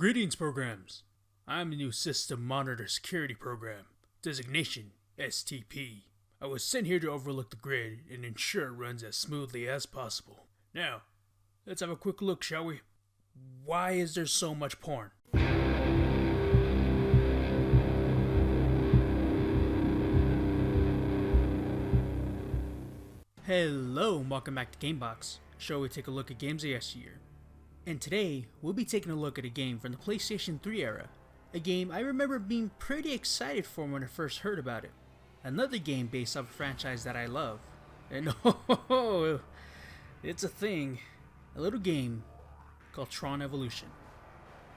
Greetings, programs. I'm the new System Monitor Security Program, designation STP. I was sent here to overlook the grid and ensure it runs as smoothly as possible. Now, let's have a quick look, shall we? Why is there so much porn? Hello, and welcome back to Gamebox, a show where we take a look at games of yesteryear. And today, we'll be taking a look at a game from the PlayStation 3 era. A game I remember being pretty excited for when I first heard about it. Another game based off a franchise that I love. And oh, it's a thing. A little game called Tron Evolution.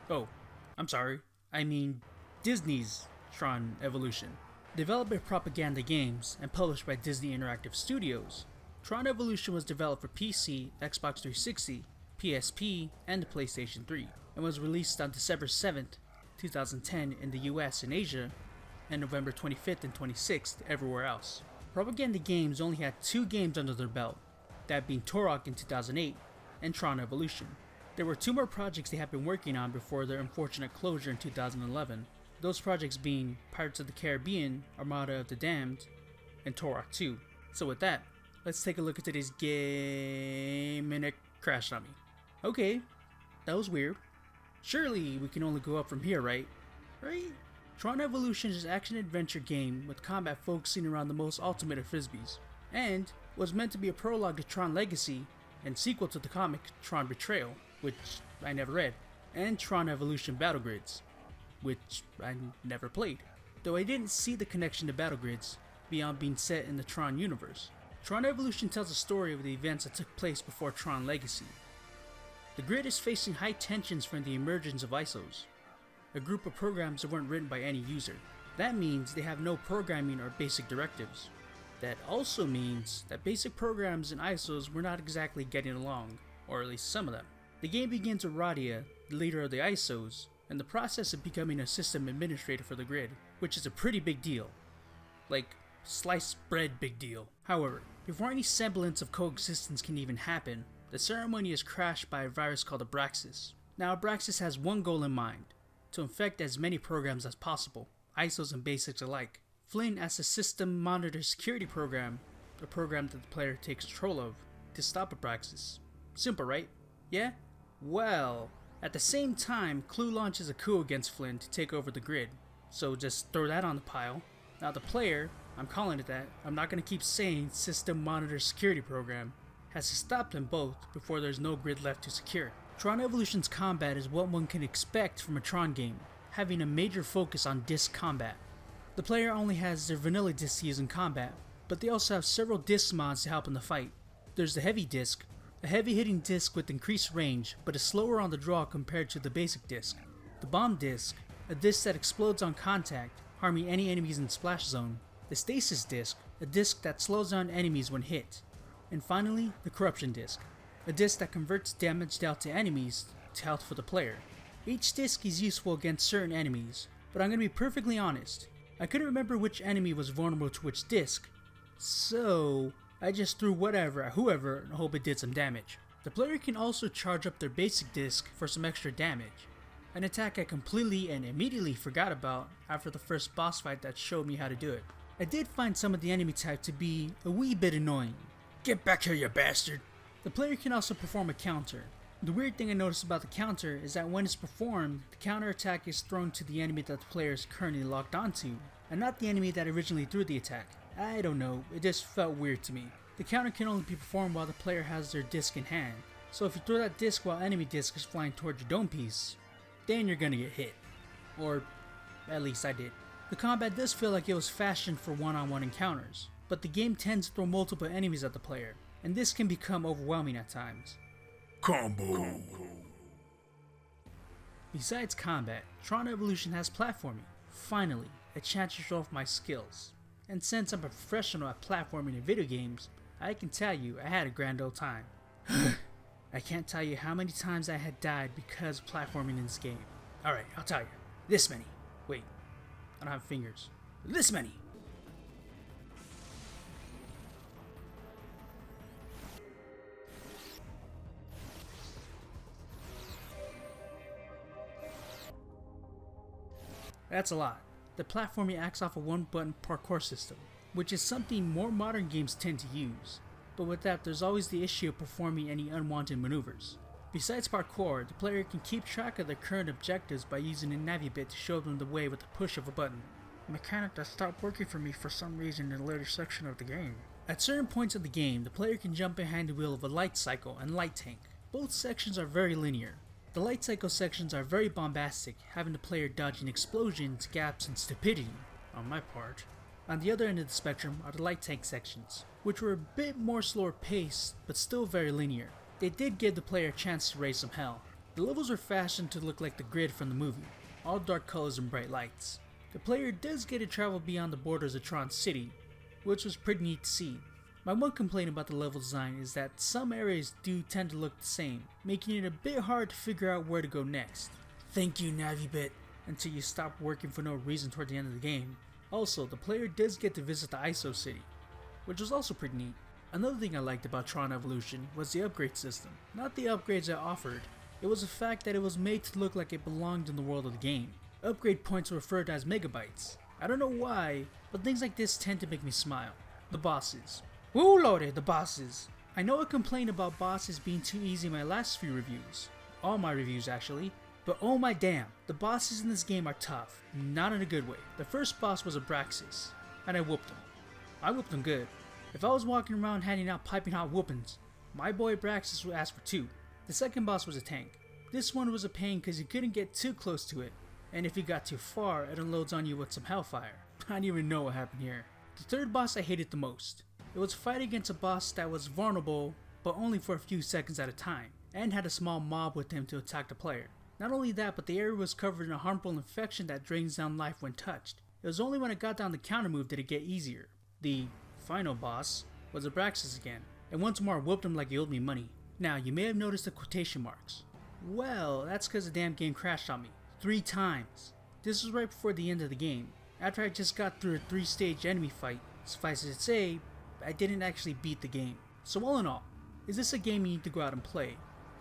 Oh, I'm sorry. I mean Disney's Tron Evolution. Developed by Propaganda Games and published by Disney Interactive Studios, Tron Evolution was developed for PC, Xbox 360, PSP, and the PlayStation 3, and was released on December 7th, 2010 in the US and Asia, and November 25th and 26th everywhere else. Propaganda Games only had 2 games under their belt, that being Turok in 2008 and Tron Evolution. There were 2 more projects they had been working on before their unfortunate closure in 2011, those projects being Pirates of the Caribbean, Armada of the Damned, and Turok 2. So with that, let's take a look at today's game, and it crashed on me. Okay, that was weird. Surely we can only go up from here, right? Right? Tron Evolution is an action-adventure game with combat focusing around the most ultimate of Frisbees, and was meant to be a prologue to Tron Legacy and sequel to the comic Tron Betrayal, which I never read, and Tron Evolution Battle Grids, which I never played, though I didn't see the connection to Battle Grids beyond being set in the Tron universe. Tron Evolution tells a story of the events that took place before Tron Legacy. The grid is facing high tensions from the emergence of ISOs, a group of programs that weren't written by any user. That means they have no programming or basic directives. That also means that basic programs and ISOs were not exactly getting along, or at least some of them. The game begins with Radia, the leader of the ISOs, and the process of becoming a system administrator for the grid, which is a pretty big deal. Like, sliced bread big deal. However, before any semblance of coexistence can even happen, the ceremony is crashed by a virus called Abraxas. Now, Abraxas has one goal in mind: to infect as many programs as possible, ISOs and basics alike. Flynn asks the System Monitor Security Program, a program that the player takes control of, to stop Abraxas. Simple, right? Yeah? Well, at the same time, Clue launches a coup against Flynn to take over the grid, so just throw that on the pile. Now the player, I'm calling it that, I'm not going to keep saying System Monitor Security Program, has to stop them both before there's no grid left to secure. Tron Evolution's combat is what one can expect from a Tron game, having a major focus on disc combat. The player only has their vanilla disc to use in combat, but they also have several disc mods to help in the fight. There's the heavy disc, a heavy hitting disc with increased range but is slower on the draw compared to the basic disc. The bomb disc, a disc that explodes on contact, harming any enemies in splash zone. The stasis disc, a disc that slows down enemies when hit. And finally, the corruption disc, a disc that converts damage dealt to enemies to health for the player. Each disc is useful against certain enemies, but I'm going to be perfectly honest, I couldn't remember which enemy was vulnerable to which disc, so I just threw whatever at whoever and hope it did some damage. The player can also charge up their basic disc for some extra damage, an attack I completely and immediately forgot about after the first boss fight that showed me how to do it. I did find some of the enemy type to be a wee bit annoying. Get back here, you bastard! The player can also perform a counter. The weird thing I noticed about the counter is that when it's performed, the counter attack is thrown to the enemy that the player is currently locked onto, and not the enemy that originally threw the attack. I don't know, it just felt weird to me. The counter can only be performed while the player has their disc in hand, so if you throw that disc while enemy disc is flying towards your dome piece, then you're gonna get hit. Or, at least I did. The combat does feel like it was fashioned for one-on-one encounters, but the game tends to throw multiple enemies at the player, and this can become overwhelming at times. Combo! Besides combat, Tron Evolution has platforming. Finally, a chance to show off my skills. And since I'm a professional at platforming in video games, I can tell you I had a grand old time. I can't tell you how many times I had died because of platforming in this game. Alright, I'll tell you. This many. Wait, I don't have fingers. This many! That's a lot. The platforming acts off a one-button parkour system, which is something more modern games tend to use. But with that, there's always the issue of performing any unwanted maneuvers. Besides parkour, the player can keep track of their current objectives by using a navi bit to show them the way with the push of a button. A mechanic that stopped working for me for some reason in the later section of the game. At certain points of the game, the player can jump behind the wheel of a light cycle and light tank. Both sections are very linear. The light cycle sections are very bombastic, having the player dodging explosions, gaps, and stupidity, on my part. On the other end of the spectrum are the light tank sections, which were a bit more slower paced, but still very linear. They did give the player a chance to raise some hell. The levels were fashioned to look like the grid from the movie, all dark colors and bright lights. The player does get to travel beyond the borders of Tron City, which was pretty neat to see. My one complaint about the level design is that some areas do tend to look the same, making it a bit hard to figure out where to go next. Thank you, Navibit, until you stop working for no reason toward the end of the game. Also, the player does get to visit the ISO city, which was also pretty neat. Another thing I liked about Tron Evolution was the upgrade system. Not the upgrades it offered, it was the fact that it was made to look like it belonged in the world of the game. Upgrade points were referred to as megabytes. I don't know why, but things like this tend to make me smile. The bosses. Woo lordy, the bosses! I know I complained about bosses being too easy in my last few reviews. All my reviews actually. But oh my damn, the bosses in this game are tough. Not in a good way. The first boss was Abraxas, and I whooped him. I whooped him good. If I was walking around handing out piping hot whoopings, my boy Abraxas would ask for 2. The second boss was a tank. This one was a pain because you couldn't get too close to it, and if you got too far, it unloads on you with some hellfire. I don't even know what happened here. The third boss I hated the most. It was fighting against a boss that was vulnerable, but only for a few seconds at a time, and had a small mob with him to attack the player. Not only that, but the area was covered in a harmful infection that drains down life when touched. It was only when I got down the counter move did it get easier. The final boss was Abraxas again, and once more whooped him like he owed me money. Now, you may have noticed the quotation marks. Well, that's because the damn game crashed on me 3 times. This was right before the end of the game, after I just got through a 3-stage enemy fight. Suffice it to say, I didn't actually beat the game. So all in all, is this a game you need to go out and play?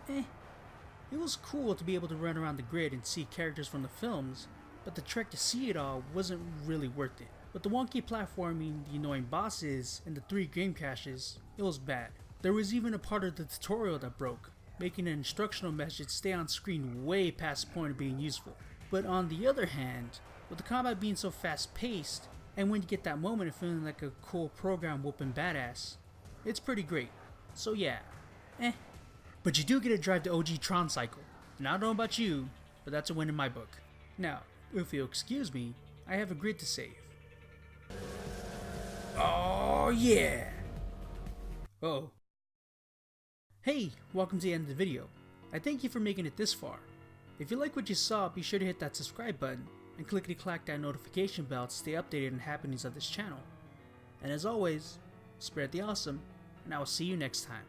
It was cool to be able to run around the grid and see characters from the films, but the trek to see it all wasn't really worth it. With the wonky platforming, the annoying bosses, and the 3 game crashes, it was bad. There was even a part of the tutorial that broke, making an instructional message stay on screen way past the point of being useful. But on the other hand, with the combat being so fast paced, and when you get that moment of feeling like a cool program whooping badass, it's pretty great. So yeah, But you do get to drive the OG Tron cycle, and I don't know about you, but that's a win in my book. Now, if you'll excuse me, I have a grid to save. Oh yeah! Uh-oh. Hey, welcome to the end of the video. I thank you for making it this far. If you like what you saw, be sure to hit that subscribe button and clickety-clack that notification bell to stay updated on happenings of this channel. And as always, spread the awesome, and I will see you next time.